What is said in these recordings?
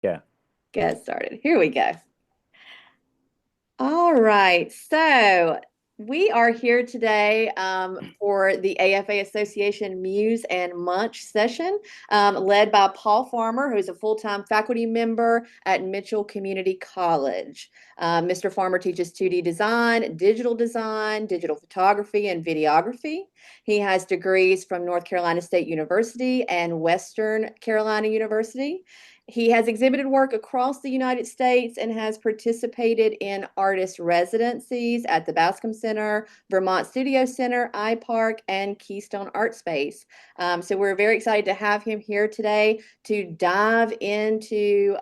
Yeah. Get started. Here we go. All right. So we are here today for the AFA Association Muse and Munch session, led by Paul Farmer, who's a full-time faculty member at Mitchell Community College. Mr. Farmer teaches 2D design, digital photography, and videography. He has degrees from North Carolina State University and Western Carolina University. He has exhibited work across the United States and has participated in artist residencies at the Bascom Center, Vermont Studio Center, iPark, and Keystone Art Space. So we're very excited to have him here today to dive into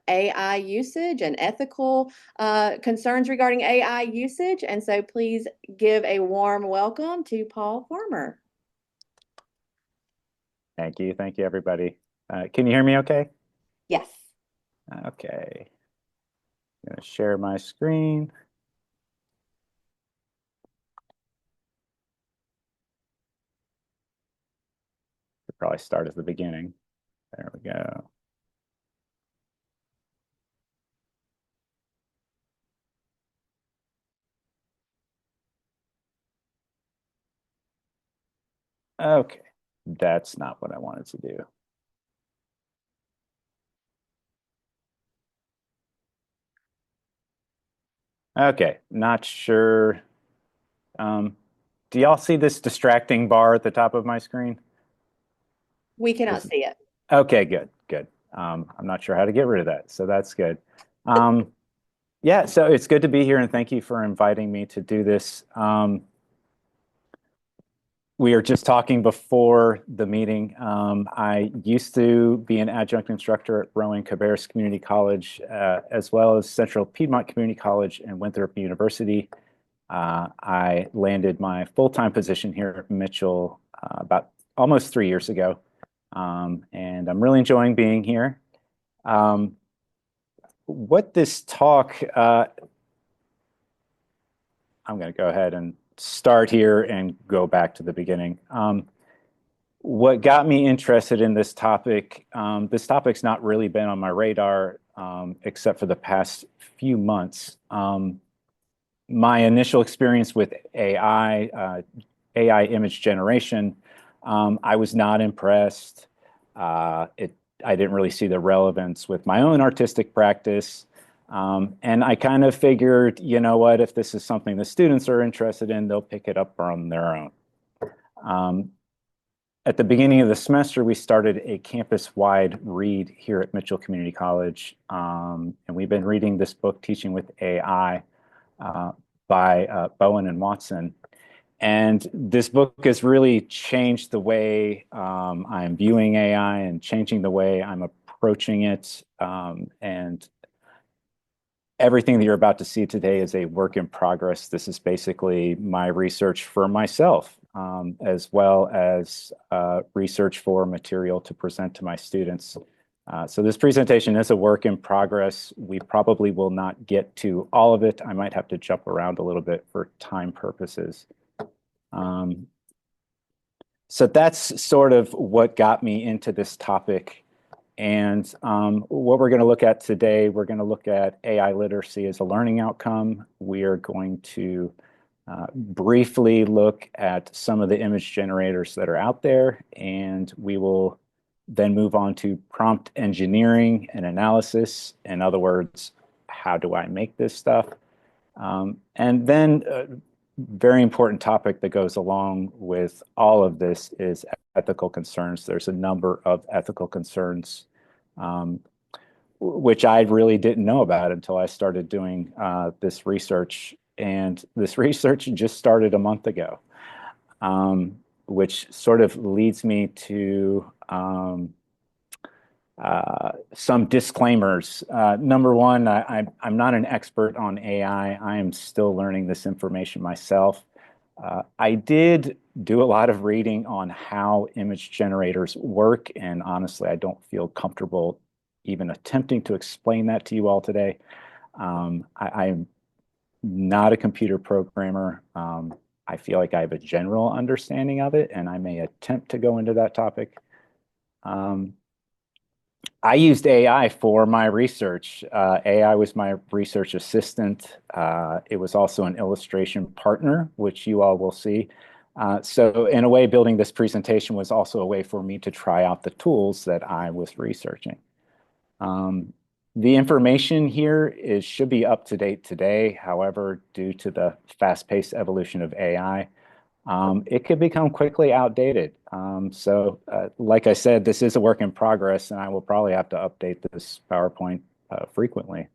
AI usage and ethical concerns regarding AI usage. And so please give a warm welcome to Paul Farmer. Thank you. Thank you, everybody. Can you hear me okay? Yes. Okay. I'm going to share my screen. Could probably start at the beginning. There we go. Okay. That's not what I wanted to do. Okay. Not sure. Um, do y'all see this distracting bar at the top of my screen? We cannot Is see it. Okay, good, good. I'm not sure how to get rid of that, so that's good. Um, yeah, so it's good to be here, and thank you for inviting me to do this. We were just talking before the meeting. I used to be an adjunct instructor at Rowan Cabarrus Community College, as well as Central Piedmont Community College and Winthrop University. I landed my full-time position here at Mitchell about almost 3 years ago, and I'm really enjoying being here. Um, what this talk, I'm going to go ahead and start here and go back to the beginning. What got me interested in this topic's not really been on my radar except for the past few months. My initial experience with AI image generation, I was not impressed. I didn't really see the relevance with my own artistic practice. And I kind of figured, you know what, if this is something the students are interested in, they'll pick it up on their own. Um, at the beginning of the semester, we started a campus-wide read here at Mitchell Community College. And we've been reading this book, Teaching with AI, by Bowen and Watson. And this book has really changed the way I'm viewing AI and changing the way I'm approaching it. And everything that you're about to see today is a work in progress. This is basically my research for myself, as well as research for material to present to my students. So this presentation is a work in progress. We probably will not get to all of it. I might have to jump around a little bit for time purposes. Um, so that's sort of what got me into this topic. And what we're going to look at today, we're going to look at AI literacy as a learning outcome. We are going to briefly look at some of the image generators that are out there, and we will then move on to prompt engineering and analysis. In other words, how do I make this stuff? And then very important topic that goes along with all of this is ethical concerns. There's a number of ethical concerns, um, which I really didn't know about until I started doing this research. And this research just started a month ago, which sort of leads me to some disclaimers. Number one, I'm not an expert on AI. I am still learning this information myself. I did do a lot of reading on how image generators work, and honestly, I don't feel comfortable even attempting to explain that to you all today. I'm not a computer programmer. I feel like I have a general understanding of it, and I may attempt to go into that topic. Um, I used AI for my research. AI was my research assistant. It was also an illustration partner, which you all will see. So in a way, building this presentation was also a way for me to try out the tools that I was researching. Um, the information here should be up to date today. However, due to the fast-paced evolution of AI, it could become quickly outdated. Like I said, this is a work in progress, and I will probably have to update this PowerPoint frequently.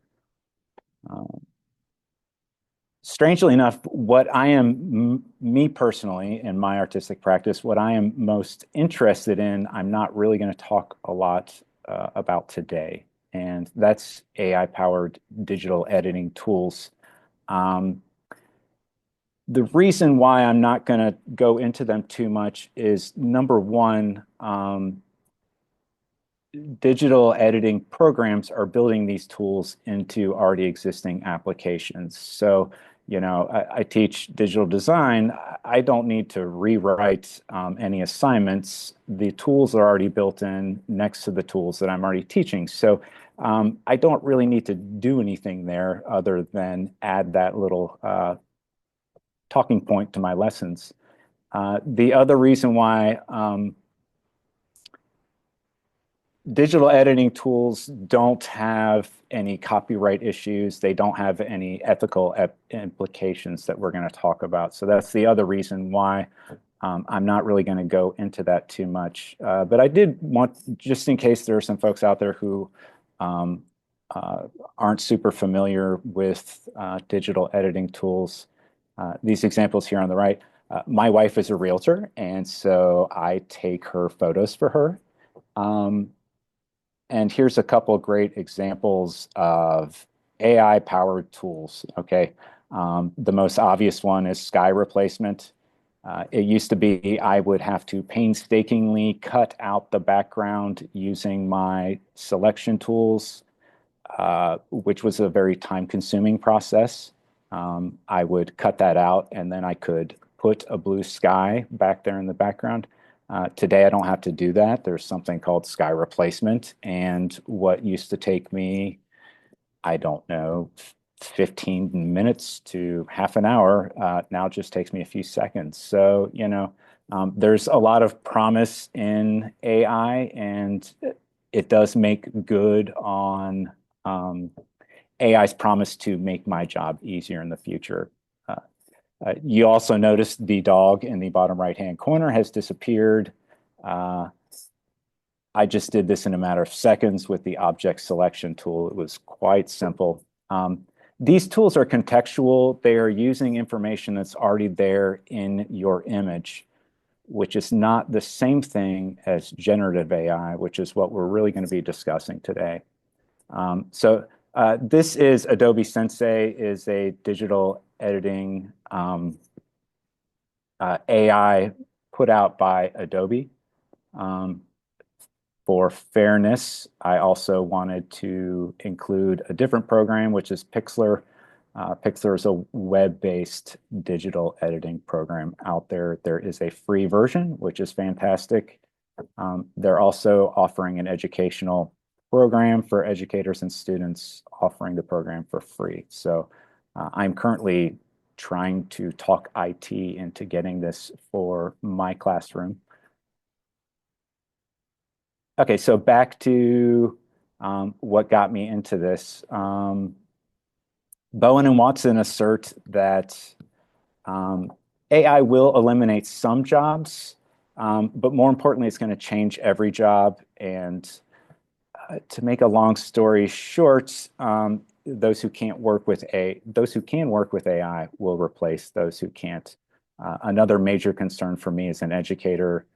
Um, Strangely enough, what I am, me personally, in my artistic practice, what I am most interested in, I'm not really going to talk a lot about today, and that's AI-powered digital editing tools. Um, the reason why I'm not going to go into them too much is number one, digital editing programs are building these tools into already existing applications. So, I teach digital design. I don't need to rewrite any assignments. The tools are already built in next to the tools that I'm already teaching. So I don't really need to do anything there other than add that little talking point to my lessons. The other reason why digital editing tools don't have any copyright issues, they don't have any ethical implications that we're going to talk about. So that's the other reason why I'm not really going to go into that too much. But I did want, just in case there are some folks out there who um, aren't super familiar with digital editing tools, these examples here on the right. My wife is a realtor, and so I take her photos for her. And here's a couple of great examples of AI-powered tools, okay? The most obvious one is sky replacement. It used to be I would have to painstakingly cut out the background using my selection tools, which was a very time-consuming process. I would cut that out, and then I could put a blue sky back there in the background. Today, I don't have to do that. There's something called sky replacement, and what used to take me, I don't know, 15 minutes to half an hour, now just takes me a few seconds. So, there's a lot of promise in AI, and it does make good on AI's promise to make my job easier in the future. You also notice the dog in the bottom right-hand corner has disappeared. I just did this in a matter of seconds with the object selection tool. It was quite simple. These tools are contextual. They are using information that's already there in your image, which is not the same thing as generative AI, which is what we're really going to be discussing today. This is Adobe Sensei, is a digital editing AI put out by Adobe. For fairness, I also wanted to include a different program, which is Pixlr. Pixlr is a web-based digital editing program out there. There is a free version, which is fantastic. They're also offering an educational program for educators and students, offering the program for free. So I'm currently trying to talk IT into getting this for my classroom. Okay, so back to what got me into this. Bowen and Watson assert that AI will eliminate some jobs, but more importantly, it's going to change every job. And to make a long story short, those who can work with AI will replace those who can't. Another major concern for me as an educator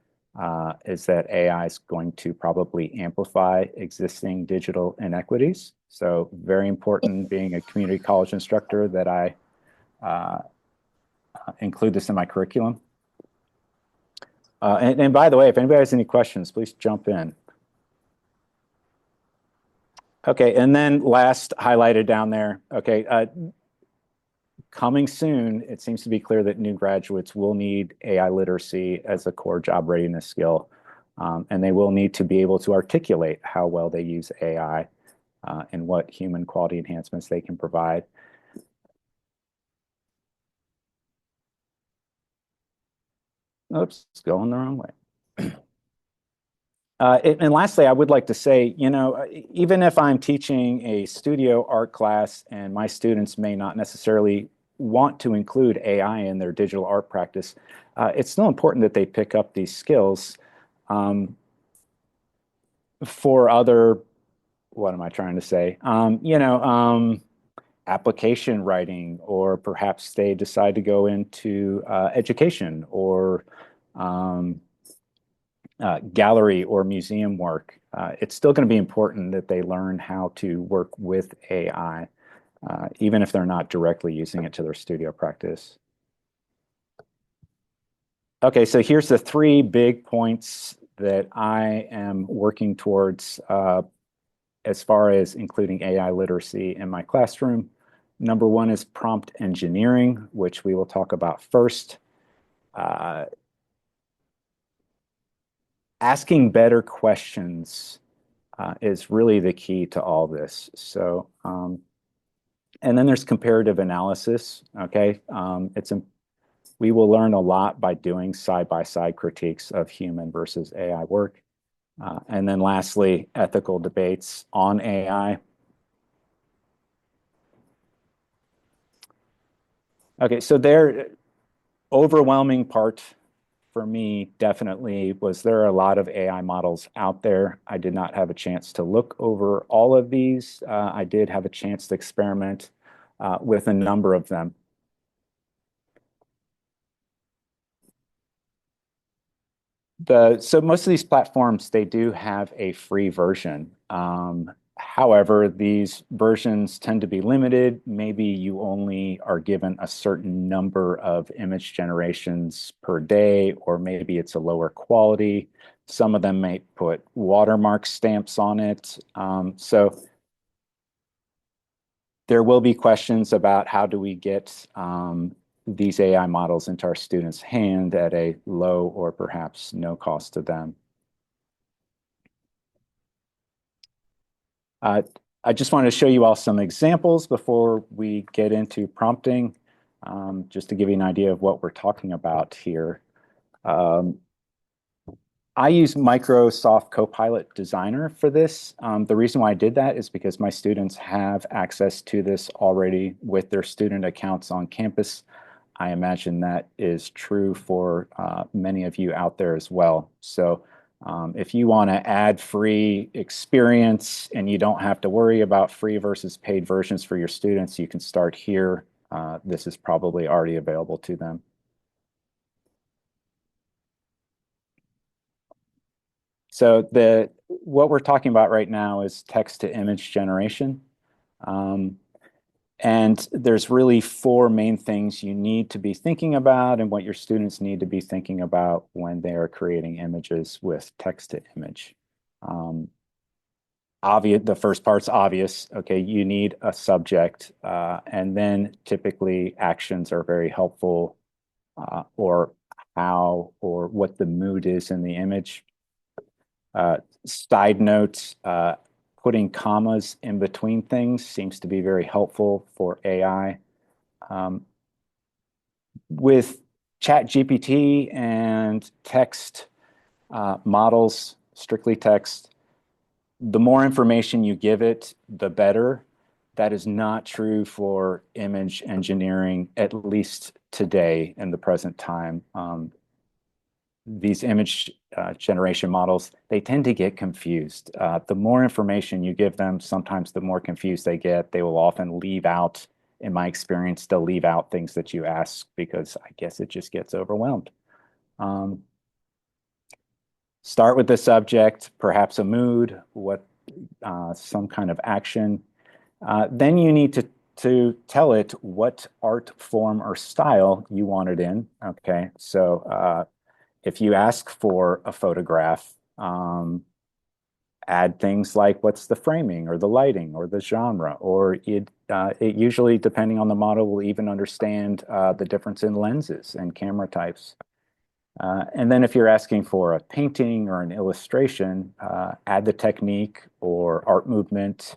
is that AI is going to probably amplify existing digital inequities. So very important, being a community college instructor, that I include this in my curriculum. And by the way, if anybody has any questions, please jump in. Okay, and then last, highlighted down there, okay, coming soon, it seems to be clear that new graduates will need AI literacy as a core job readiness skill. And they will need to be able to articulate how well they use AI and what human quality enhancements they can provide. Oops, it's going the wrong way. And lastly, I would like to say, even if I'm teaching a studio art class and my students may not necessarily want to include AI in their digital art practice, it's still important that they pick up these skills for other, what am I trying to say? Application writing, or perhaps they decide to go into education or gallery or museum work. It's still going to be important that they learn how to work with AI, even if they're not directly using it to their studio practice. Okay, so here's the 3 big points that I am working towards as far as including AI literacy in my classroom. Number 1 is prompt engineering, which we will talk about first. Asking better questions is really the key to all this. So, and then there's comparative analysis. Okay, we will learn a lot by doing side-by-side critiques of human versus AI work. And then lastly, ethical debates on AI. Okay, so their overwhelming part for me definitely was there are a lot of AI models out there. I did not have a chance to look over all of these. I did have a chance to experiment with a number of them. So most of these platforms, they do have a free version. However, these versions tend to be limited. Maybe you only are given a certain number of image generations per day, or maybe it's a lower quality. Some of them may put watermark stamps on it. So there will be questions about how do we get these AI models into our students' hand at a low or perhaps no cost to them. I just wanted to show you all some examples before we get into prompting, just to give you an idea of what we're talking about here. I use Microsoft Copilot Designer for this. The reason why I did that is because my students have access to this already with their student accounts on campus. I imagine that is true for many of you out there as well. So if you want to add free experience and you don't have to worry about free versus paid versions for your students, you can start here. This is probably already available to them. So what we're talking about right now is text to image generation. And there's really 4 main things you need to be thinking about and what your students need to be thinking about when they are creating images with text to image. The first part's obvious. Okay, you need a subject, and then typically actions are very helpful, or how or what the mood is in the image. Side notes, putting commas in between things seems to be very helpful for AI. With ChatGPT and text models, strictly text, the more information you give it, the better. That is not true for image engineering, at least today in the present time. These image generation models, they tend to get confused. The more information you give them, sometimes the more confused they get. They will often leave out, in my experience, they'll leave out things that you ask because I guess it just gets overwhelmed. Start with the subject, perhaps a mood, some kind of action. Then you need to tell it what art form or style you want it in. Okay, so if you ask for a photograph, add things like what's the framing or the lighting or the genre, or it usually, depending on the model, will even understand the difference in lenses and camera types. And then if you're asking for a painting or an illustration, add the technique or art movement.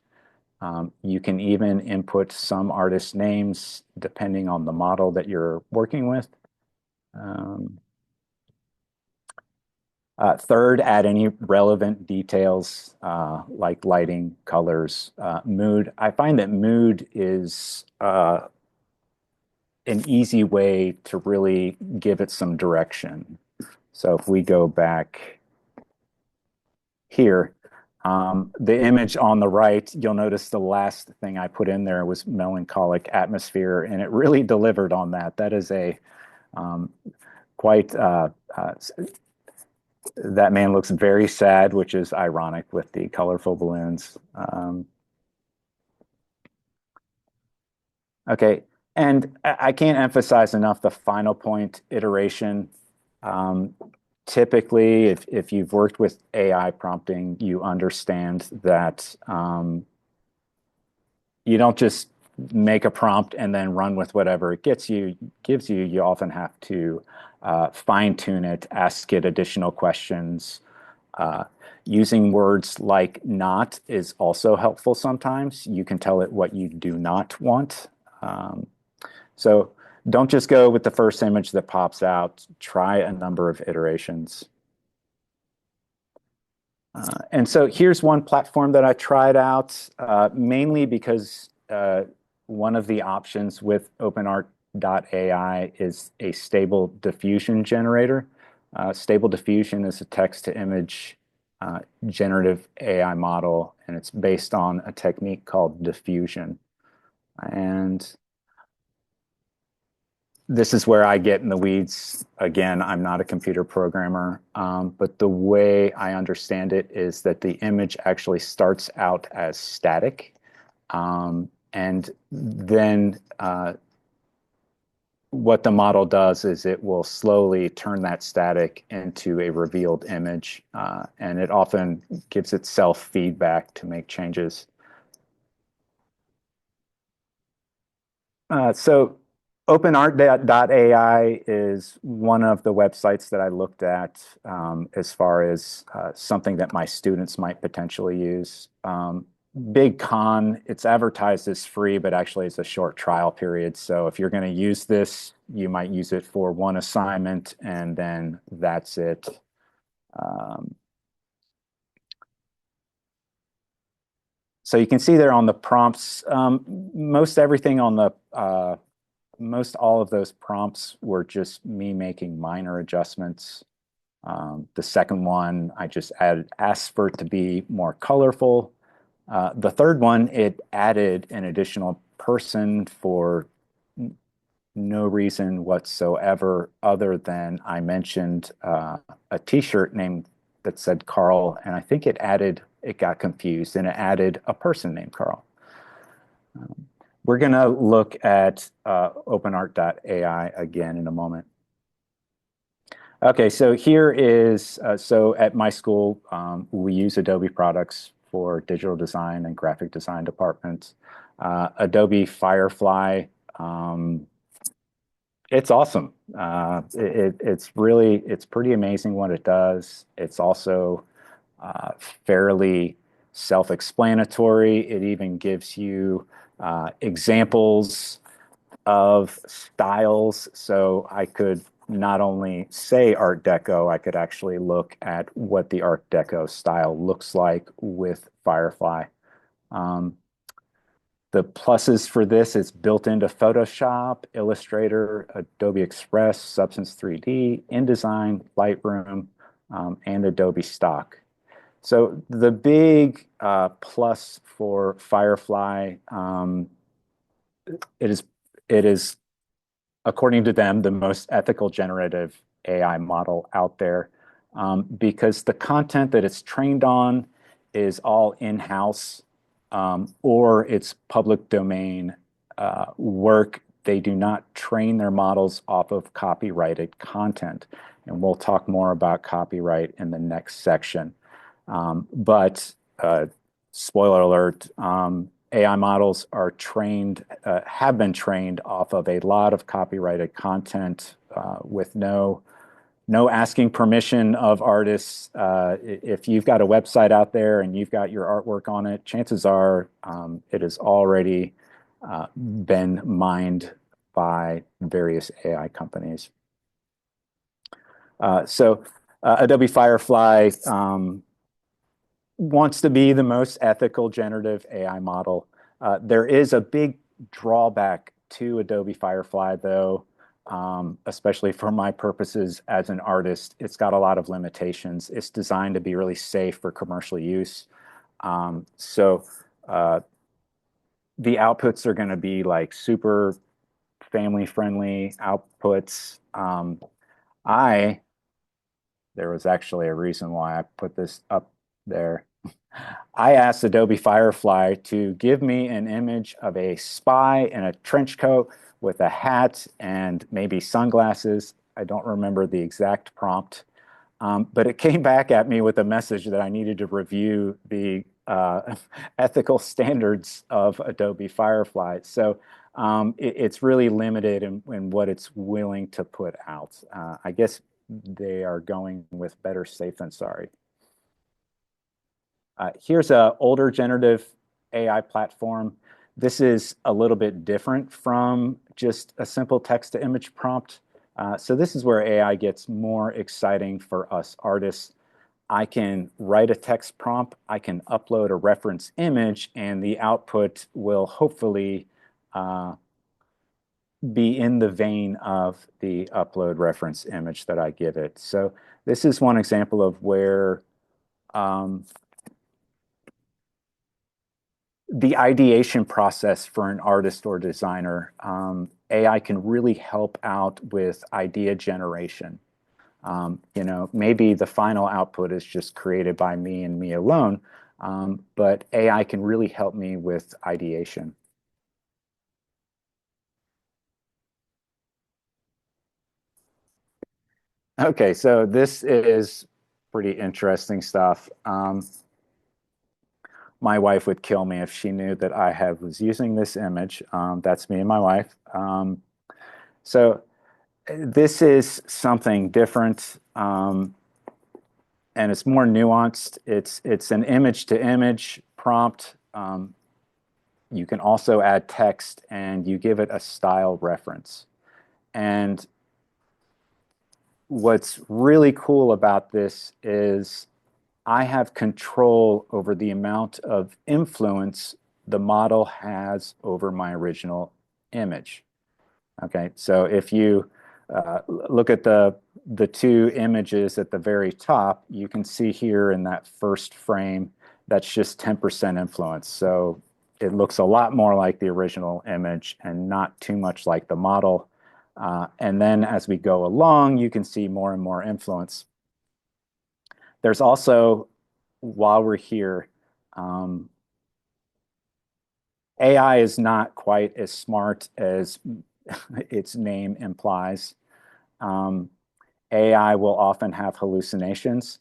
You can even input some artist names depending on the model that you're working with. Um, Third, add any relevant details like lighting, colors, mood. I find that mood is an easy way to really give it some direction. So if we go back here, the image on the right, you'll notice the last thing I put in there was melancholic atmosphere, and it really delivered on that. That is a um, quite, that man looks very sad, which is ironic with the colorful balloons. Okay, and I can't emphasize enough the final point iteration. Um, Typically, if you've worked with AI prompting, you understand that you don't just make a prompt and then run with whatever it gives you. You often have to fine tune it, ask it additional questions. Uh, Using words like not is also helpful sometimes. You can tell it what you do not want. Um, so don't just go with the first image that pops out. Try a number of iterations. And so here's one platform that I tried out, mainly because one of the options with OpenArt.ai is a stable diffusion generator. Stable diffusion is a text-to-image generative AI model, and it's based on a technique called diffusion. And this is where I get in the weeds. Again, I'm not a computer programmer, but the way I understand it is that the image actually starts out as static. And then what the model does is it will slowly turn that static into a revealed image. And it often gives itself feedback to make changes. So OpenArt.ai is one of the websites that I looked at as far as something that my students might potentially use. Big con, it's advertised as free, but actually it's a short trial period. So if you're going to use this, you might use it for one assignment and then that's it. Um, so you can see there on the prompts, most everything on the most all of those prompts were just me making minor adjustments. The second one, I just asked for it to be more colorful. The third one, it added an additional person for no reason whatsoever other than I mentioned a t-shirt named that said Carl, and I think it got confused and it added a person named Carl. We're going to look at OpenArt.ai again in a moment. Okay, so here is, so at my school, we use Adobe products for digital design and graphic design departments. Adobe Firefly, it's awesome. It's pretty amazing what it does. It's also fairly self-explanatory. It even gives you examples of styles. So I could not only say Art Deco, I could actually look at what the Art Deco style looks like with Firefly. The pluses for this is built into Photoshop, Illustrator, Adobe Express, Substance 3D, InDesign, Lightroom, and Adobe Stock. So the big plus for Firefly, it is, according to them, the most ethical generative AI model out there because the content that it's trained on is all in-house or it's public domain work. They do not train their models off of copyrighted content. And we'll talk more about copyright in the next section. But spoiler alert, AI models are trained, have been trained off of a lot of copyrighted content with no no asking permission of artists. If you've got a website out there and you've got your artwork on it, chances are it has already been mined by various AI companies. So Adobe Firefly wants to be the most ethical generative AI model. There is a big drawback to Adobe Firefly, though, especially for my purposes as an artist. It's got a lot of limitations. It's designed to be really safe for commercial use. So the outputs are going to be like super family-friendly outputs. There was actually a reason why I put this up there. I asked Adobe Firefly to give me an image of a spy in a trench coat with a hat and maybe sunglasses. I don't remember the exact prompt, but it came back at me with a message that I needed to review the ethical standards of Adobe Firefly. So it's really limited in what it's willing to put out. I guess they are going with better safe than sorry. Here's an older generative AI platform. This is a little bit different from just a simple text-to-image prompt. So this is where AI gets more exciting for us artists. I can write a text prompt, I can upload a reference image, and the output will hopefully be in the vein of the upload reference image that I give it. So this is one example of where the ideation process for an artist or designer, AI can really help out with idea generation. Maybe the final output is just created by me and me alone, but AI can really help me with ideation. Okay, so this is pretty interesting stuff. My wife would kill me if she knew that I was using this image. That's me and my wife. So this is something different, and it's more nuanced. It's an image-to-image prompt. You can also add text, and you give it a style reference. And what's really cool about this is I have control over the amount of influence the model has over my original image. Okay, so if you look at the two images at the very top, you can see here in that first frame, that's just 10% influence. So it looks a lot more like the original image and not too much like the model. And then as we go along, you can see more and more influence. There's also, while we're here, AI is not quite as smart as its name implies. AI will often have hallucinations.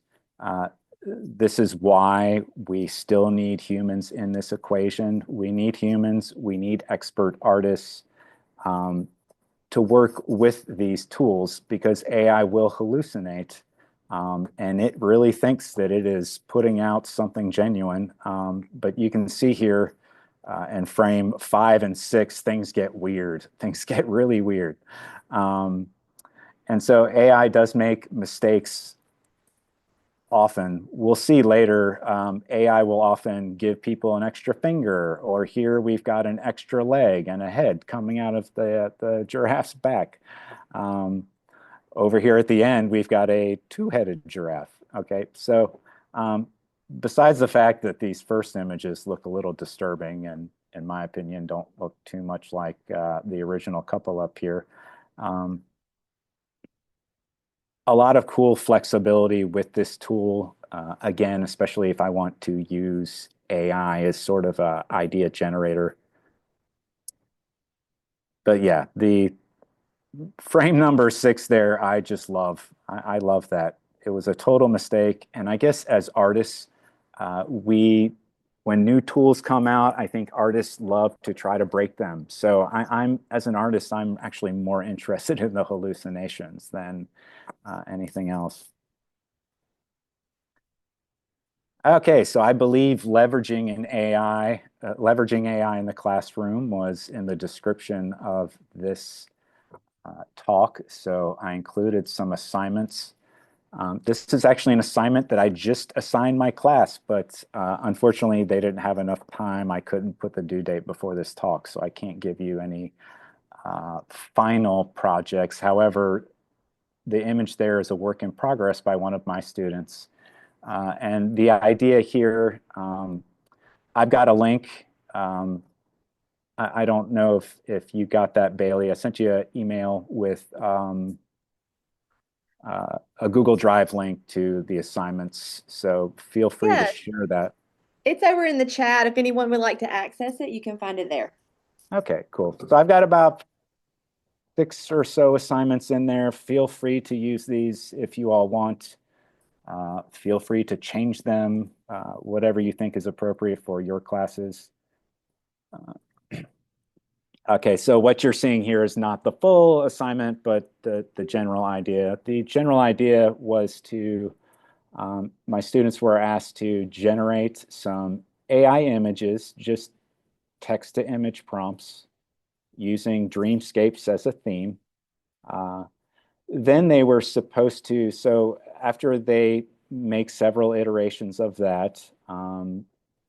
This is why we still need humans in this equation. We need humans, we need expert artists to work with these tools because AI will hallucinate. And it really thinks that it is putting out something genuine. But you can see here in frame 5 and 6, things get weird. Things get really weird. And so AI does make mistakes often. We'll see later, AI will often give people an extra finger, or here we've got an extra leg and a head coming out of the giraffe's back. Over here at the end, we've got a two-headed giraffe. Okay, so besides the fact that these first images look a little disturbing and, in my opinion, don't look too much like the original couple up here, a lot of cool flexibility with this tool. Again, especially if I want to use AI as sort of an idea generator. But yeah, the frame number 6 there, I just love. I love that. It was a total mistake. And I guess as artists, we when new tools come out, I think artists love to try to break them. So I'm, as an artist, I'm actually more interested in the hallucinations than anything else. Okay, so I believe leveraging AI in the classroom was in the description of this talk. So I included some assignments. This is actually an assignment that I just assigned my class, but unfortunately they didn't have enough time. I couldn't put the due date before this talk, so I can't give you any final projects. However, the image there is a work in progress by one of my students. And the idea here, I've got a link. I don't know if you got that, Bailey. I sent you an email with a Google Drive link to the assignments. So feel free to Yeah, share that. it's over in the chat. If anyone would like to access it, you can find it there. Okay, cool. So I've got about 6 or so assignments in there. Feel free to use these if you all want. Feel free to change them, whatever you think is appropriate for your classes. Okay, so what you're seeing here is not the full assignment, but the general idea. The general idea was to, my students were asked to generate some AI images, just text to image prompts using dreamscapes as a theme. Uh, then they were supposed to, so after they make several iterations of that,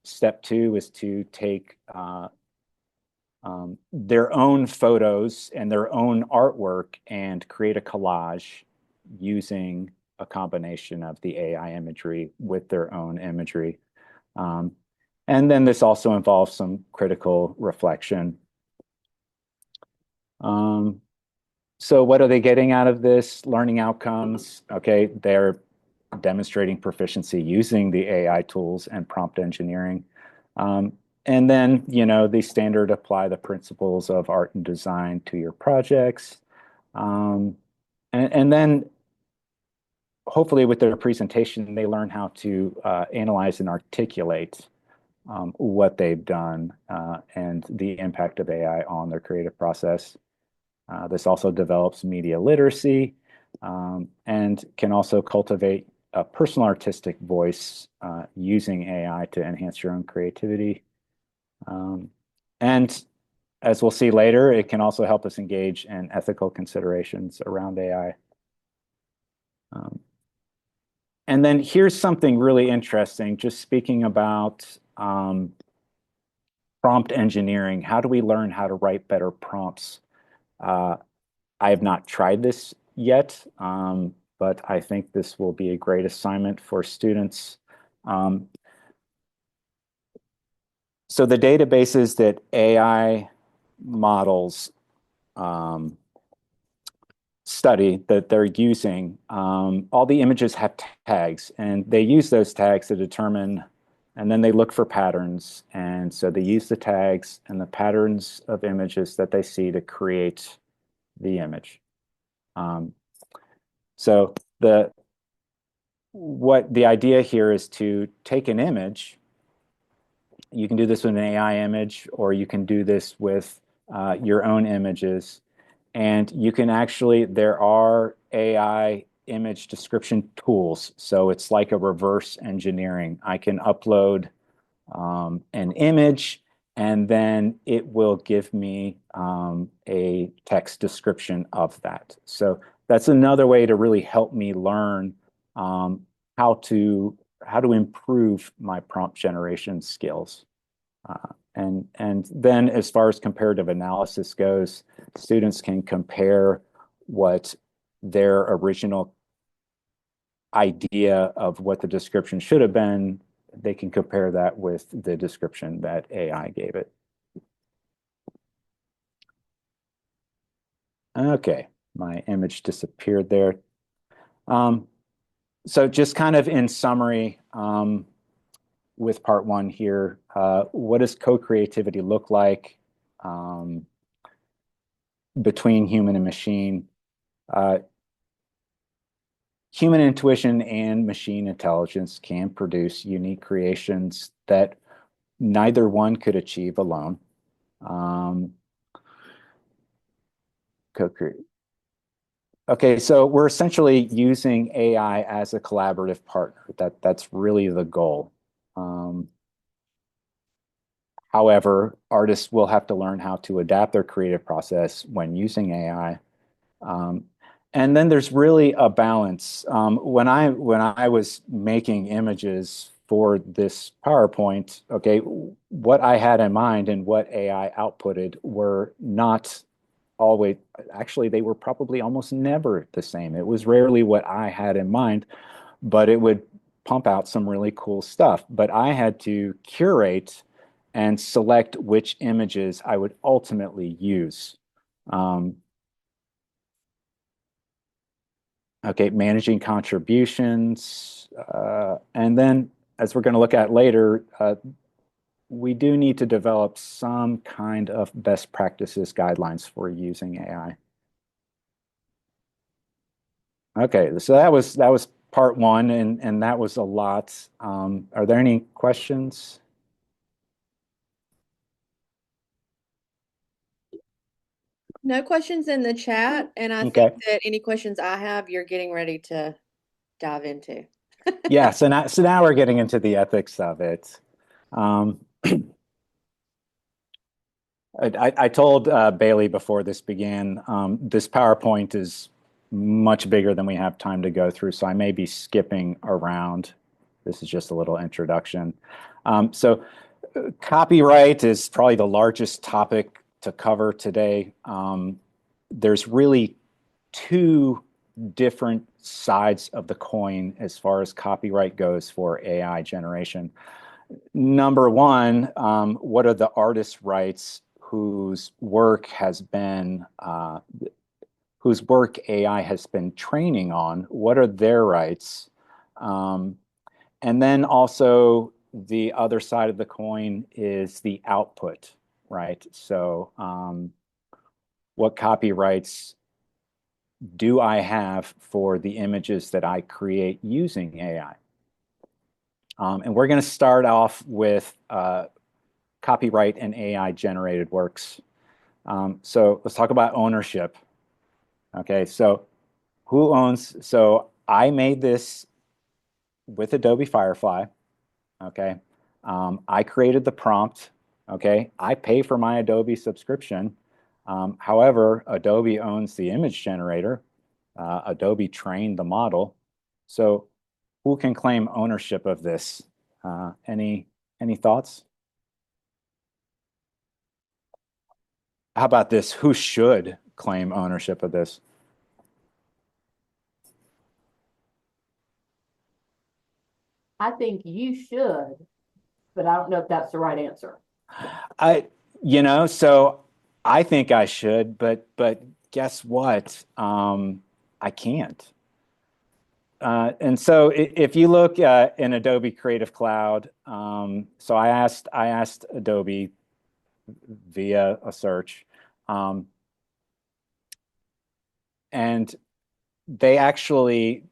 step 2 is to take their own photos and their own artwork and create a collage using a combination of the AI imagery with their own imagery. And then this also involves some critical reflection. So what are they getting out of this? Learning outcomes. Okay, they're demonstrating proficiency using the AI tools and prompt engineering. And then, the standard apply the principles of art and design to your projects. And then hopefully with their presentation, they learn how to analyze and articulate what they've done and the impact of AI on their creative process. This also develops media literacy and can also cultivate a personal artistic voice using AI to enhance your own creativity. And as we'll see later, it can also help us engage in ethical considerations around AI. And then here's something really interesting, just speaking about prompt engineering. How do we learn how to write better prompts? I have not tried this yet, but I think this will be a great assignment for students. So the databases that AI models study that they're using, all the images have tags, and they use those tags to determine, and then they look for patterns. And so they use the tags and the patterns of images that they see to create the image. So what the idea here is to take an image. You can do this with an AI image, or you can do this with your own images. And you can actually, there are AI image description tools. So it's like a reverse engineering. I can upload an image, and then it will give me a text description of that. So that's another way to really help me learn how to improve my prompt generation skills. And then as far as comparative analysis goes, students can compare what their original idea of what the description should have been. They can compare that with the description that AI gave it. Okay, my image disappeared there. So just kind of in summary, with part 1 here, what does co-creativity look like between human and machine? Human intuition and machine intelligence can produce unique creations that neither one could achieve alone. Co-create. Okay, so we're essentially using AI as a collaborative partner. That's really the goal. However, artists will have to learn how to adapt their creative process when using AI. And then there's really a balance. When I was making images for this PowerPoint, okay, what I had in mind and what AI outputted were not always, actually, they were probably almost never the same. It was rarely what I had in mind, but it would pump out some really cool stuff. But I had to curate and select which images I would ultimately use. Okay, managing contributions. And then, as we're going to look at later, we do need to develop some kind of best practices guidelines for using AI. Okay, so that was part one, and that was a lot. Are there any questions? No questions in the chat, and I think Okay. that any questions I have, you're getting ready to dive into. Yeah, so now we're getting into the ethics of it. Um, I told Bailey before this began, this PowerPoint is much bigger than we have time to go through, so I may be skipping around. This is just a little introduction. So copyright is probably the largest topic to cover today. There's really two different sides of the coin as far as copyright goes for AI generation. Number one, what are the artist's rights whose work AI has been training on? What are their rights? And then also the other side of the coin is the output, right? So what copyrights do I have for the images that I create using AI? And we're going to start off with copyright and AI generated works. So let's talk about ownership. Okay, so who owns? So I made this with Adobe Firefly. Okay, I created the prompt. Okay, I pay for my Adobe subscription. However, Adobe owns the image generator. Adobe trained the model. So who can claim ownership of this? Any thoughts? How about this? Who should claim ownership of this? I think you should, but I don't know if that's the right answer. I, so I think I should, but guess what? I can't. And so if you look in Adobe Creative Cloud, so I asked Adobe via a search, and they actually,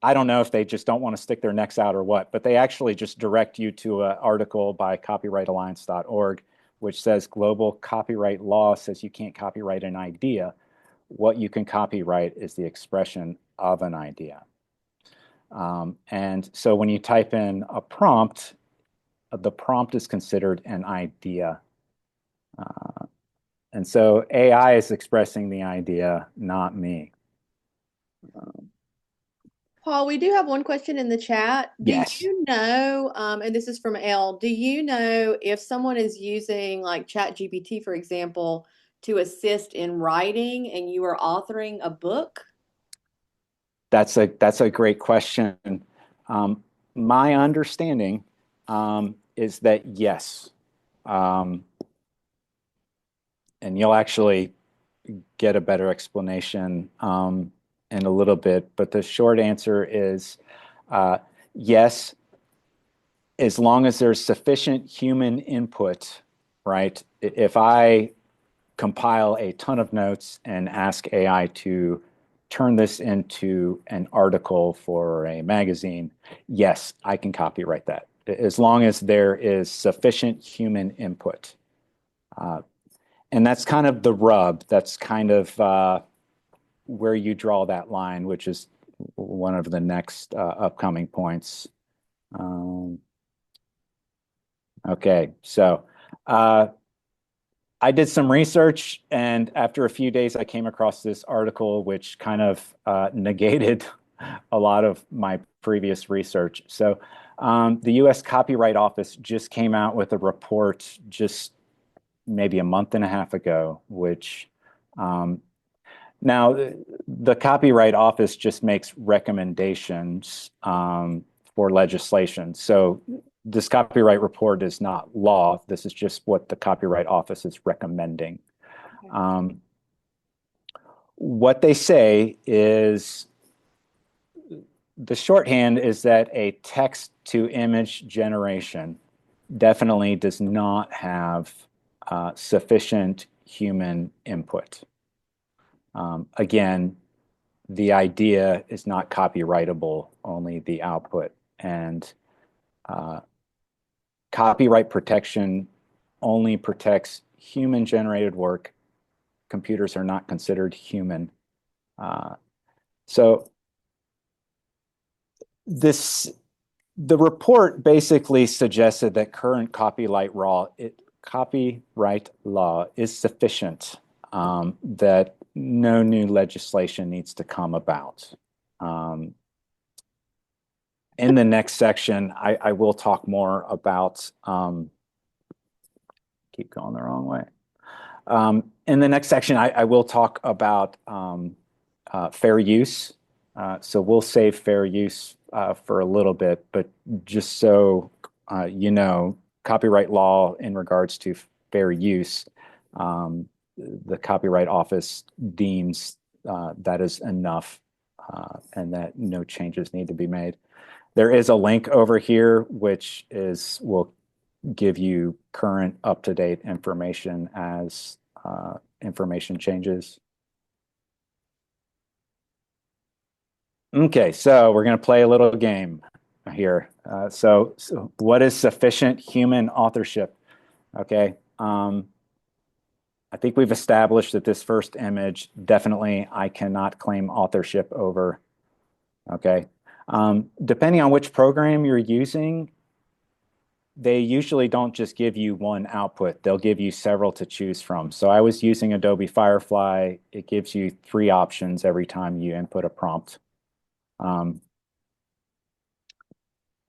I don't know if they just don't want to stick their necks out or what, but they actually just direct you to an article by copyrightalliance.org, which says global copyright law says you can't copyright an idea. What you can copyright is the expression of an idea. And so when you type in a prompt, the prompt is considered an idea. And so AI is expressing the idea, not me. Paul, we do have one question in the chat. Do Yes. you know, and this is from L, do you know if someone is using like ChatGPT, for example, to assist in writing and you are authoring a book? That's a great question. My understanding is that yes. And you'll actually get a better explanation in a little bit, but the short answer is yes, as long as there's sufficient human input, right? If I compile a ton of notes and ask AI to turn this into an article for a magazine, yes, I can copyright that as long as there is sufficient human input. And that's kind of the rub. That's kind of where you draw that line, which is one of the next upcoming points. Okay, so I did some research, and after a few days, I came across this article which kind of negated a lot of my previous research. So the US Copyright Office just came out with a report just maybe a month and a half ago, which now the Copyright Office just makes recommendations for legislation. So this copyright report is not law. This is just what the Copyright Office is recommending. Okay. What they say is, the shorthand is that a text to image generation definitely does not have sufficient human input. Again, the idea is not copyrightable, only the output. And copyright protection only protects human generated work. Computers are not considered human. So the report basically suggested that current copyright law is sufficient, that no new legislation needs to come about. In the next section, I will talk more about, keep going the wrong way. In the next section, I will talk about fair use. So we'll save fair use for a little bit, but just so you know, copyright law in regards to fair use, the Copyright Office deems that is enough and that no changes need to be made. There is a link over here which will give you current up-to-date information as information changes. Okay, so we're going to play a little game here. So what is sufficient human authorship? Okay, I think we've established that this first image, definitely I cannot claim authorship over. Okay, depending on which program you're using, they usually don't just give you one output. They'll give you several to choose from. So I was using Adobe Firefly. It gives you 3 options every time you input a prompt.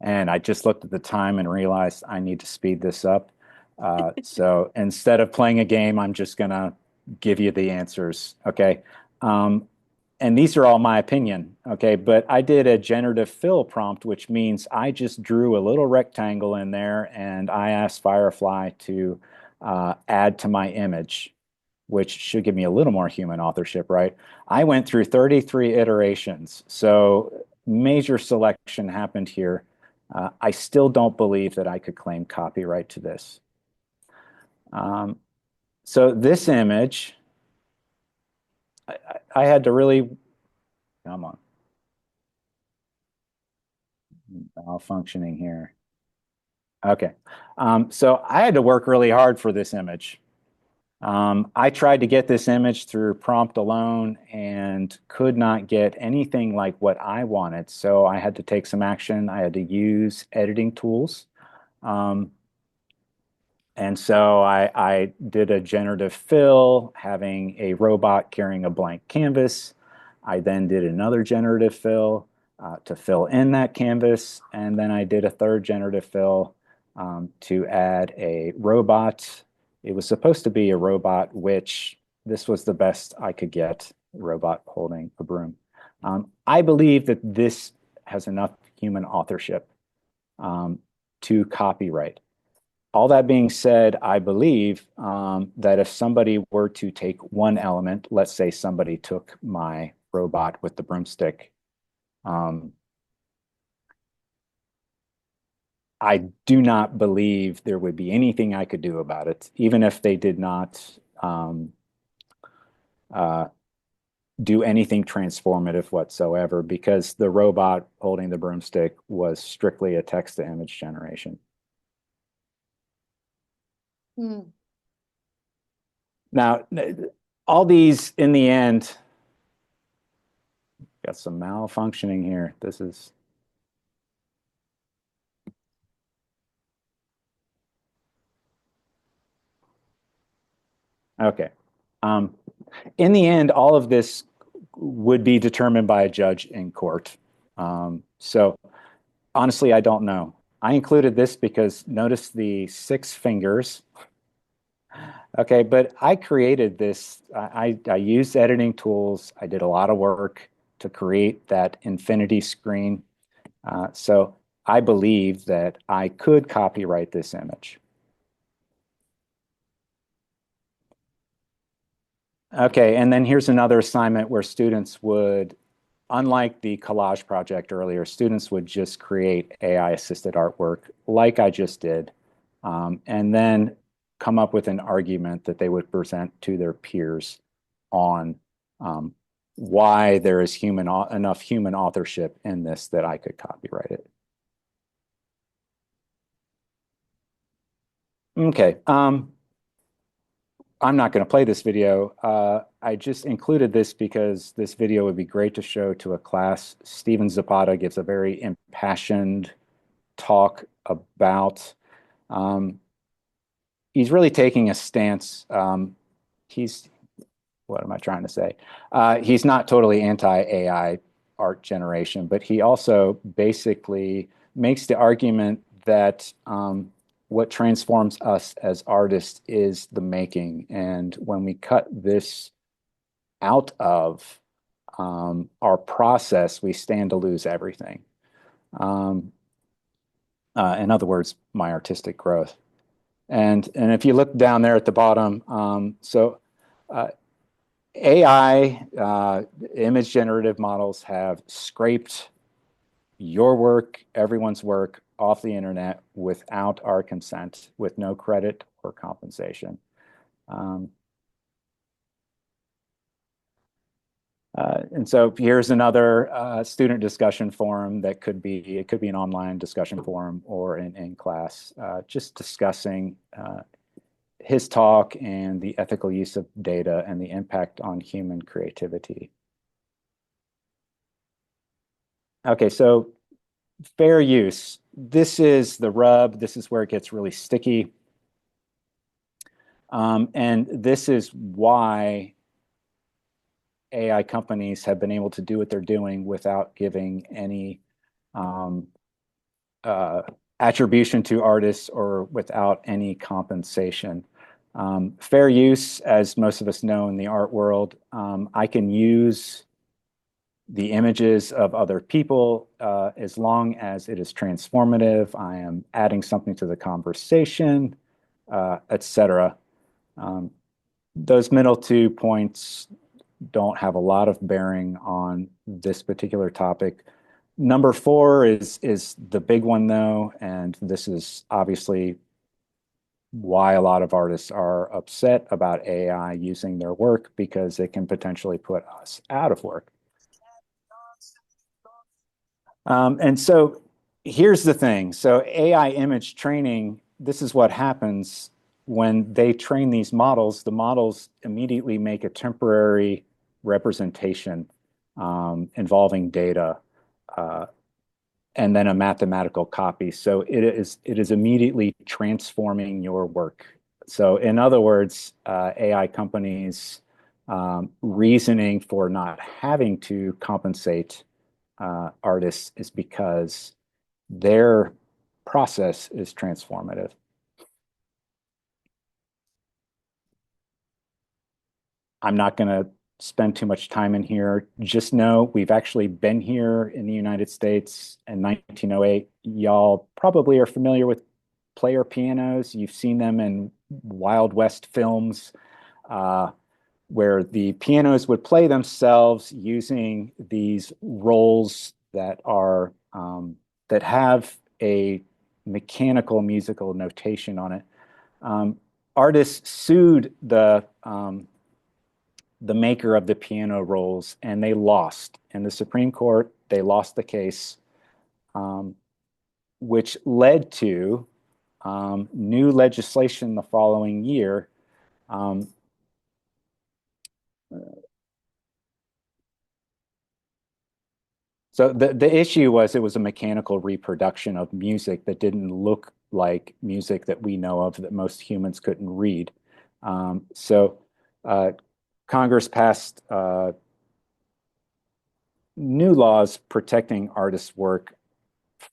And I just looked at the time and realized I need to speed this up. So instead of playing a game, I'm just gonna give you the answers, okay? And these are all my opinion, okay? But I did a generative fill prompt, which means I just drew a little rectangle in there and I asked Firefly to add to my image, which should give me a little more human authorship, right? I went through 33 iterations, so major selection happened here. I still don't believe that I could claim copyright to this. So this image, I had to really, come on, malfunctioning here. Okay, so I had to work really hard for this image. I tried to get this image through prompt alone and could not get anything like what I wanted. So I had to take some action. I had to use editing tools. And so I did a generative fill, having a robot carrying a blank canvas. I then did another generative fill to fill in that canvas. And then I did a third generative fill to add a robot. It was supposed to be a robot, which this was the best I could get, robot holding a broom. I believe that this has enough human authorship to copyright. All that being said, I believe that if somebody were to take one element, let's say somebody took my robot with the broomstick, I do not believe there would be anything I could do about it, even if they did not do anything transformative whatsoever because the robot holding the broomstick was strictly a text-to-image generation. Now, all these in the end, got some malfunctioning here. This is okay. In the end, all of this would be determined by a judge in court. So honestly, I don't know. I included this because notice the 6 fingers. Okay, but I created this. I used editing tools. I did a lot of work to create that infinity screen. So I believe that I could copyright this image. Okay, and then here's another assignment where students would, unlike the collage project earlier, students would just create AI-assisted artwork like I just did, and then come up with an argument that they would present to their peers on why there is enough human authorship in this that I could copyright it. Okay. I'm not going to play this video. I just included this because this video would be great to show to a class. Steven Zapata gives a very impassioned talk about, he's really taking a stance. What am I trying to say? He's not totally anti-AI art generation, but he also basically makes the argument that what transforms us as artists is the making. And when we cut this out of our process, we stand to lose everything. In other words, my artistic growth. And if you look down there at the bottom, AI image generative models have scraped your work, everyone's work off the internet without our consent, with no credit or compensation. And so here's another student discussion forum that could be, it could be an online discussion forum or an in-class, just discussing his talk and the ethical use of data and the impact on human creativity. Okay, so fair use. This is the rub. This is where it gets really sticky. And this is why AI companies have been able to do what they're doing without giving any attribution to artists or without any compensation. Fair use, as most of us know in the art world, I can use the images of other people as long as it is transformative, I am adding something to the conversation, etc. Those middle 2 points don't have a lot of bearing on this particular topic. Number 4 is the big one though, and this is obviously why a lot of artists are upset about AI using their work, because it can potentially put us out of work. And so here's the thing. So AI image training, this is what happens when they train these models. The models immediately make a temporary representation involving data and then a mathematical copy. So it is immediately transforming your work. So in other words, AI companies reasoning for not having to compensate artists is because their process is transformative. I'm not going to spend too much time in here. Just know we've actually been here in the United States in 1908. Y'all probably are familiar with player pianos. You've seen them in Wild West films where the pianos would play themselves using these rolls that are that have a mechanical musical notation on it. Artists sued the the maker of the piano rolls, and they lost in the Supreme Court. They lost the case, which led to new legislation the following year. So the issue was it was a mechanical reproduction of music that didn't look like music that we know of, that most humans couldn't read. So Congress passed new laws protecting artists' work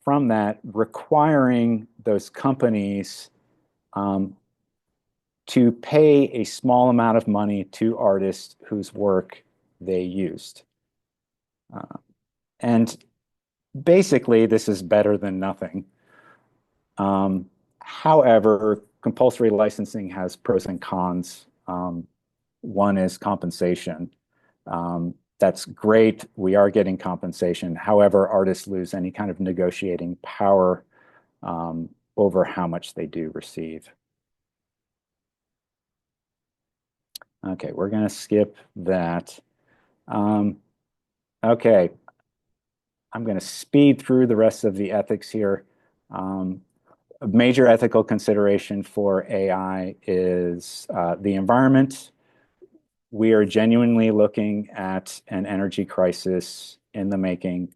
from that, requiring those companies to pay a small amount of money to artists whose work they used. And basically, this is better than nothing. However, compulsory licensing has pros and cons. One is compensation. That's great. We are getting compensation. However, artists lose any kind of negotiating power over how much they do receive. Okay, we're going to skip that. Okay, I'm going to speed through the rest of the ethics here. A major ethical consideration for AI is the environment. We are genuinely looking at an energy crisis in the making.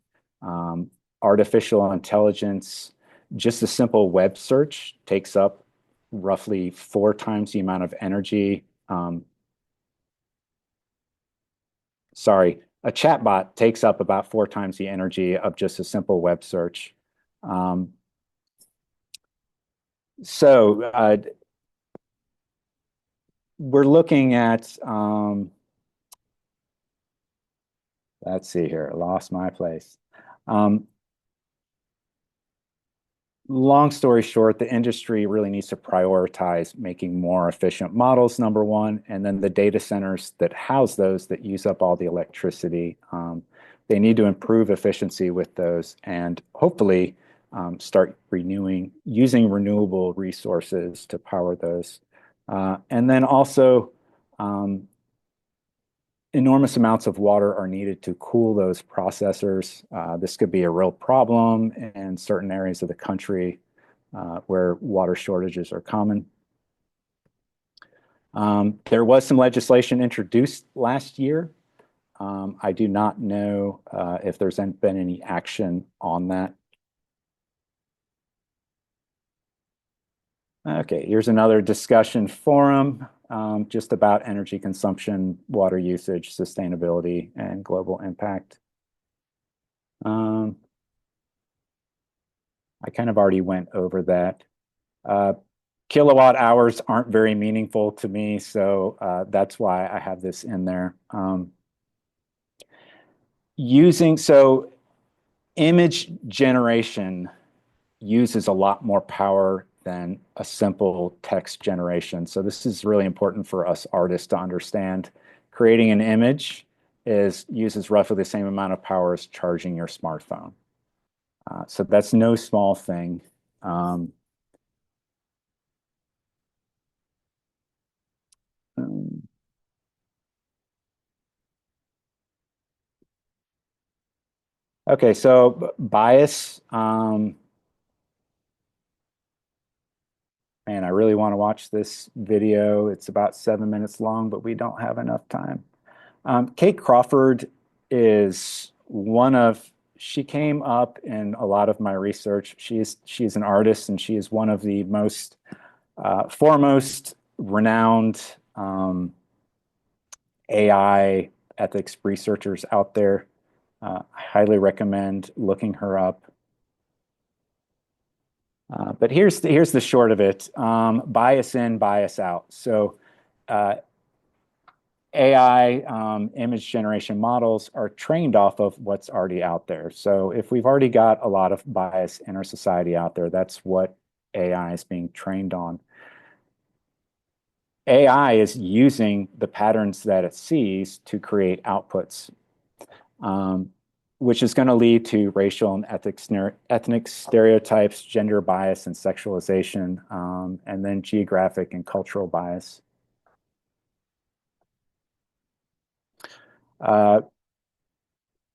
Artificial intelligence, just a simple web search takes up roughly 4 times the amount of energy. Sorry, a chatbot takes up about 4 times the energy of just a simple web search. So we're looking at, let's see here, I lost my place. Long story short, the industry really needs to prioritize making more efficient models, number one, and then the data centers that house those, that use up all the electricity, they need to improve efficiency with those, and hopefully start using renewable resources to power those. And then also, enormous amounts of water are needed to cool those processors. This could be a real problem in certain areas of the country where water shortages are common. There was some legislation introduced last year. I do not know if there's been any action on that. Okay, here's another discussion forum just about energy consumption, water usage, sustainability, and global impact. I kind of already went over that. Kilowatt hours aren't very meaningful to me, so that's why I have this in there. So image generation uses a lot more power than a simple text generation. So this is really important for us artists to understand. Creating an image uses roughly the same amount of power as charging your smartphone. So that's no small thing. Okay, so bias. Man, I really want to watch this video. It's about 7 minutes long, but we don't have enough time. Kate Crawford is she came up in a lot of my research. She's an artist, and she is one of the most foremost renowned AI ethics researchers out there. I highly recommend looking her up. But here's the short of it. Bias in, bias out. So AI image generation models are trained off of what's already out there. So if we've already got a lot of bias in our society out there, that's what AI is being trained on. AI is using the patterns that it sees to create outputs, which is going to lead to racial and ethnic stereotypes, gender bias and sexualization, and then geographic and cultural bias.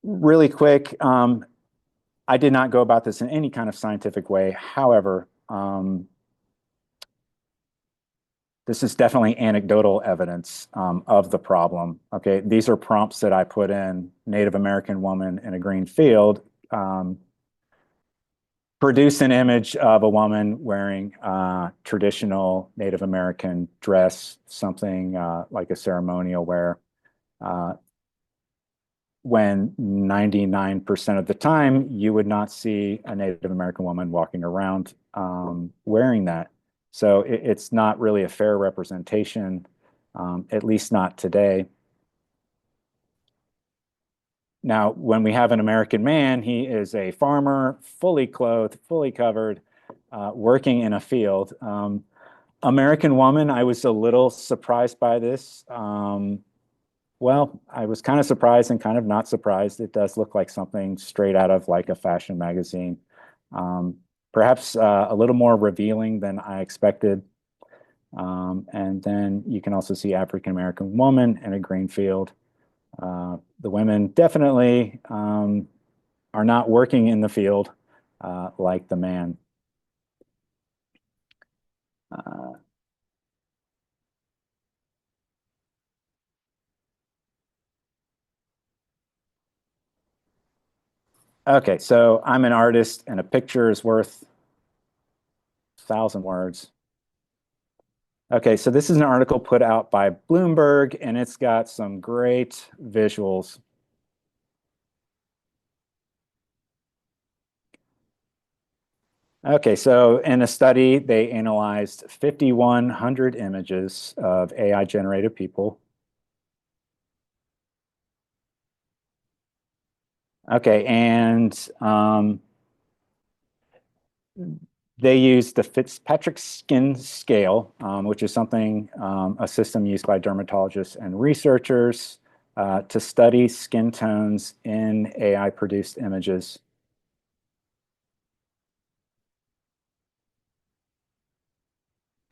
Really quick, I did not go about this in any kind of scientific way. However, this is definitely anecdotal evidence of the problem. Okay, these are prompts that I put in: Native American woman in a green field. Produce an image of a woman wearing traditional Native American dress, something like a ceremonial wear, when 99% of the time you would not see a Native American woman walking around wearing that. So it's not really a fair representation, at least not today. Now, when we have an American man, he is a farmer, fully clothed, fully covered, working in a field. American woman, I was a little surprised by this. Well, I was kind of surprised and kind of not surprised. It does look like something straight out of like a fashion magazine. Perhaps a little more revealing than I expected. And then you can also see African American woman in a green field. The women definitely are not working in the field like the man. Okay, so I'm an artist and a picture is worth 1,000 words. Okay, so this is an article put out by Bloomberg and it's got some great visuals. Okay, so in a study, they analyzed 5,100 images of AI-generated people. Okay, and they used the Fitzpatrick Skin Scale, which is something, a system used by dermatologists and researchers to study skin tones in AI-produced images.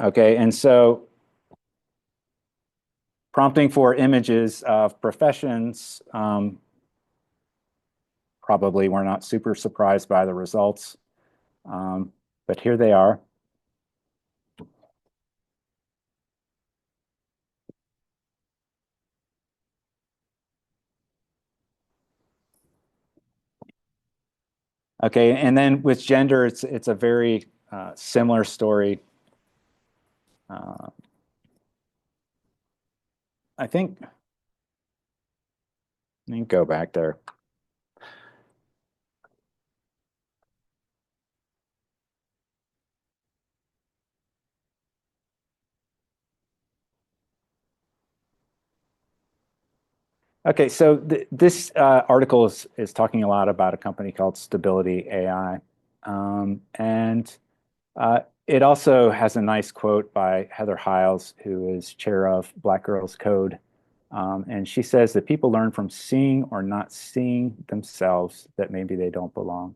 Okay, and so prompting for images of professions, probably we're not super surprised by the results, but here they are. Okay, and then with gender, it's a very similar story. I think, let me go back there. Okay, so this article is talking a lot about a company called Stability AI. And it also has a nice quote by Heather Hiles, who is chair of Black Girls Code. And she says that people learn from seeing or not seeing themselves that maybe they don't belong.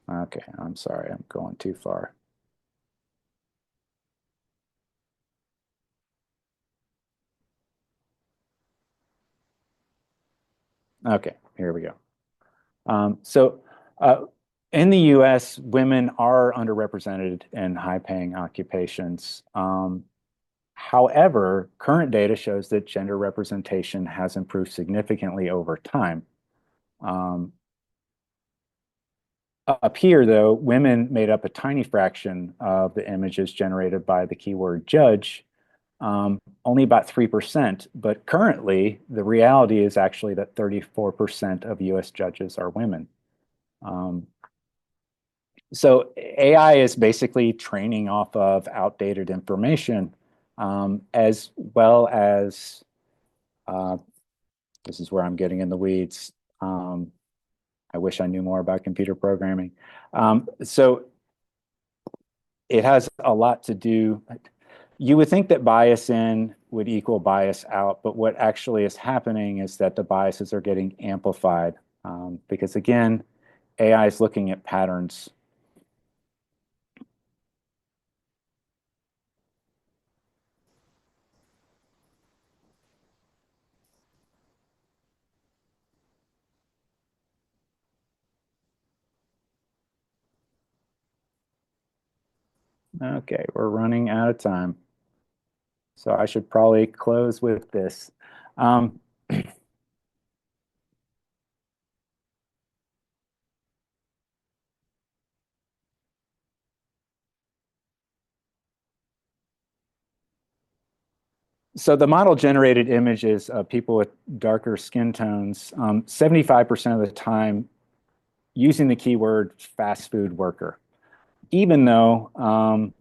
Okay, I'm sorry, I'm going too far. Okay, here we go. So in the US, women are underrepresented in high-paying occupations. However, current data shows that gender representation has improved significantly over time. Up here, though, women made up a tiny fraction of the images generated by the keyword judge, only about 3%, but currently the reality is actually that 34% of US judges are women. So AI is basically training off of outdated information, as well as, this is where I'm getting in the weeds. I wish I knew more about computer programming. So it has a lot to do. You would think that bias in would equal bias out, but what actually is happening is that the biases are getting amplified. because again, AI is looking at patterns. Okay, we're running out of time. So I should probably close with this. Um, so the model generated images of people with darker skin tones, 75% of the time using the keyword fast food worker, even though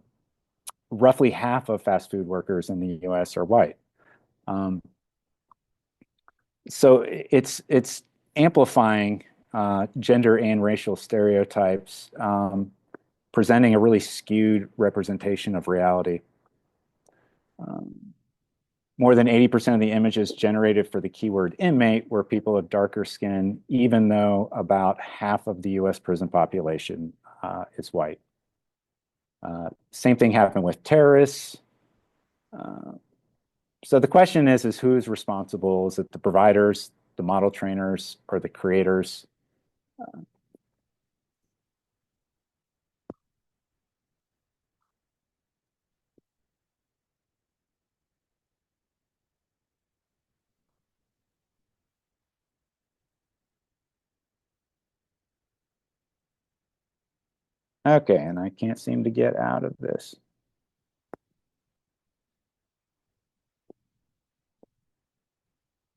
roughly half of fast food workers in the US are white. Um, so it's amplifying gender and racial stereotypes, presenting a really skewed representation of reality. Um, More than 80% of the images generated for the keyword inmate were people of darker skin, even though about half of the US prison population is white. Same thing happened with terrorists. Uh, so the question is who's responsible? Is it the providers, the model trainers, or the creators? Okay, and I can't seem to get out of this.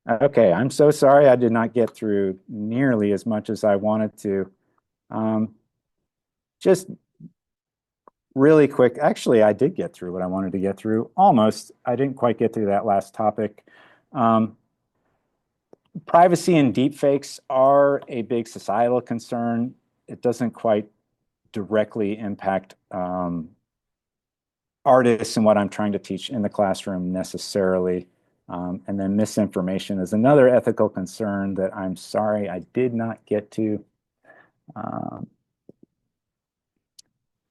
Okay, I'm so sorry I did not get through nearly as much as I wanted to. Just really quick, actually, I did get through what I wanted to get through. Almost. I didn't quite get through that last topic. Um, Privacy and deepfakes are a big societal concern. It doesn't quite directly impact artists and what I'm trying to teach in the classroom necessarily. And then misinformation is another ethical concern that I'm sorry I did not get to. Um,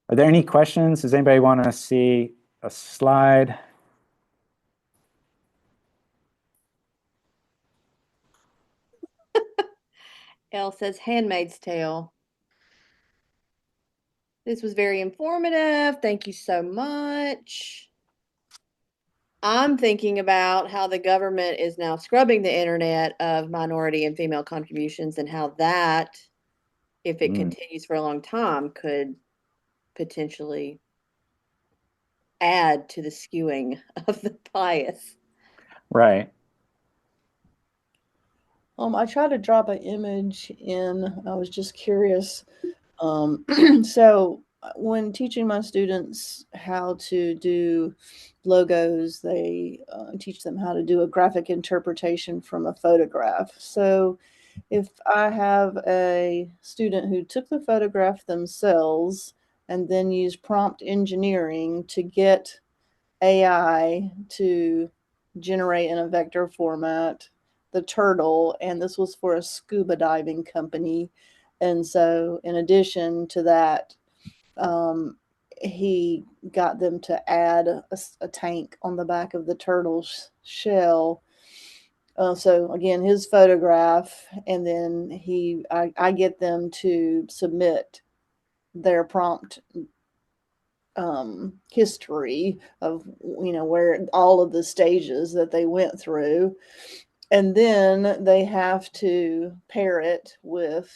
are there any questions? Does anybody want to see a slide? Elle says Handmaid's Tale. This was very informative. Thank you so much. I'm thinking about how the government is now scrubbing the internet of minority and female contributions and how that, if it continues for a long time, could potentially add to the skewing of the bias. Right. I tried to drop an image in. I was just curious. So when teaching my students how to do logos, they teach them how to do a graphic interpretation from a photograph. So if I have a student who took the photograph themselves and then used prompt engineering to get AI to generate in a vector format the turtle, and this was for a scuba diving company. And so, in addition to that, he got them to add a tank on the back of the turtle's shell. So again, his photograph, and then I get them to submit their prompt history of where all of the stages that they went through, and then they have to pair it with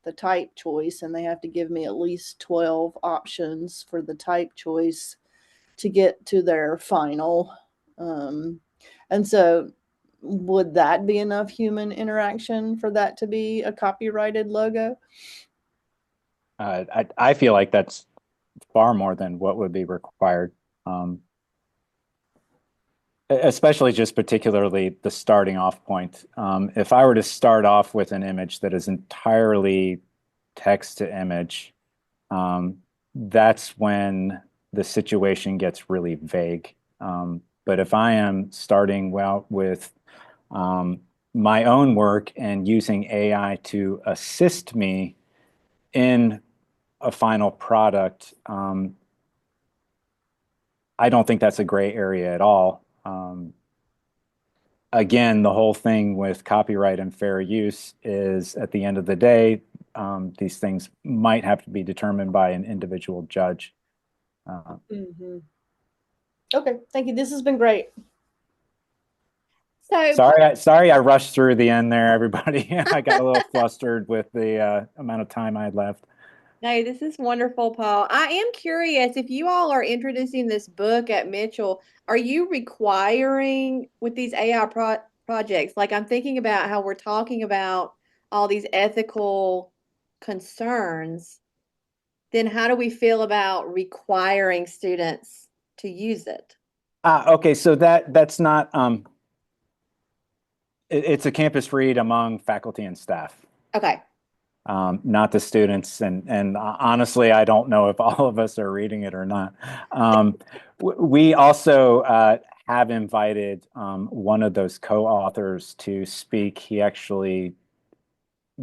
the type choice, and they have to give me at least 12 options for the type choice to get to their final. And so would that be enough human interaction for that to be a copyrighted logo? I feel like that's far more than what would be required. Especially just particularly the starting off point. If I were to start off with an image that is entirely text to image, that's when the situation gets really vague. But if I am starting with my own work and using AI to assist me in a final product, I don't think that's a gray area at all. Again, the whole thing with copyright and fair use is at the end of the day, these things might have to be determined by an individual judge. Mhm. Okay, thank you. This has been great. So, Sorry, I rushed through the end there, everybody. I got a little flustered with the amount of time I had left. no, this is wonderful, Paul. I am curious if you all are introducing this book at Mitchell, are you requiring with these AI projects? Like, I'm thinking about how we're talking about all these ethical concerns. Then how do we feel about requiring students to use it? Okay, so that's not it's a campus read among faculty and staff. Okay. Not the students. And honestly, I don't know if all of us are reading it or not. We also have invited one of those co-authors to speak. He actually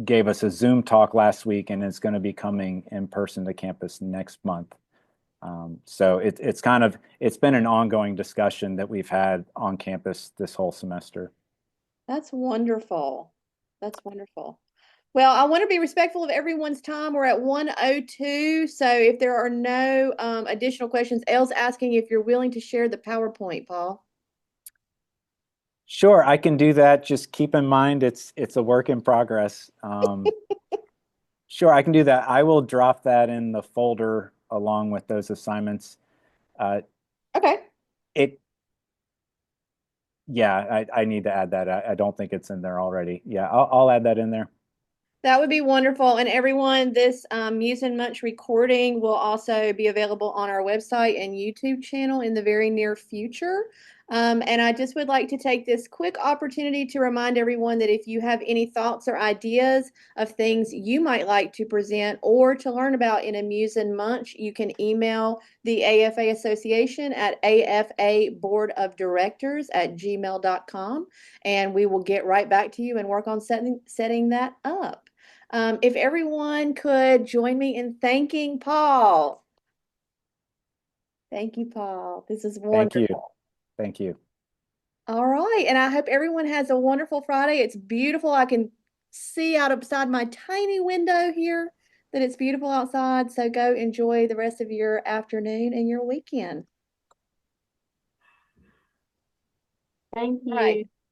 gave us a Zoom talk last week and is going to be coming in person to campus next month. So it's been an ongoing discussion that we've had on campus this whole semester. That's wonderful. That's wonderful. Well, I want to be respectful of everyone's time. We're at 1:02. So if there are no additional questions, Elle's asking if you're willing to share the PowerPoint, Paul. Sure, I can do that. Just keep in mind it's a work in progress. Sure, I can do that. I will drop that in the folder along with those assignments. Okay. Yeah, I need to add that. I don't think it's in there already. Yeah, I'll add that in there. That would be wonderful. And everyone, this Muse Munch recording will also be available on our website and YouTube channel in the very near future. And I just would like to take this quick opportunity to remind everyone that if you have any thoughts or ideas of things you might like to present or to learn about in a Muse Munch, you can email the AFA Association at afaboardofdirectors@gmail.com, and we will get right back to you and work on setting that up. If everyone could join me in thanking Paul. Thank you, Paul. This is wonderful. Thank you. All right. And I hope everyone has a wonderful Friday. It's beautiful. I can see out outside my tiny window here that it's beautiful outside. So go enjoy the rest of your afternoon and your weekend. Thank All right. you.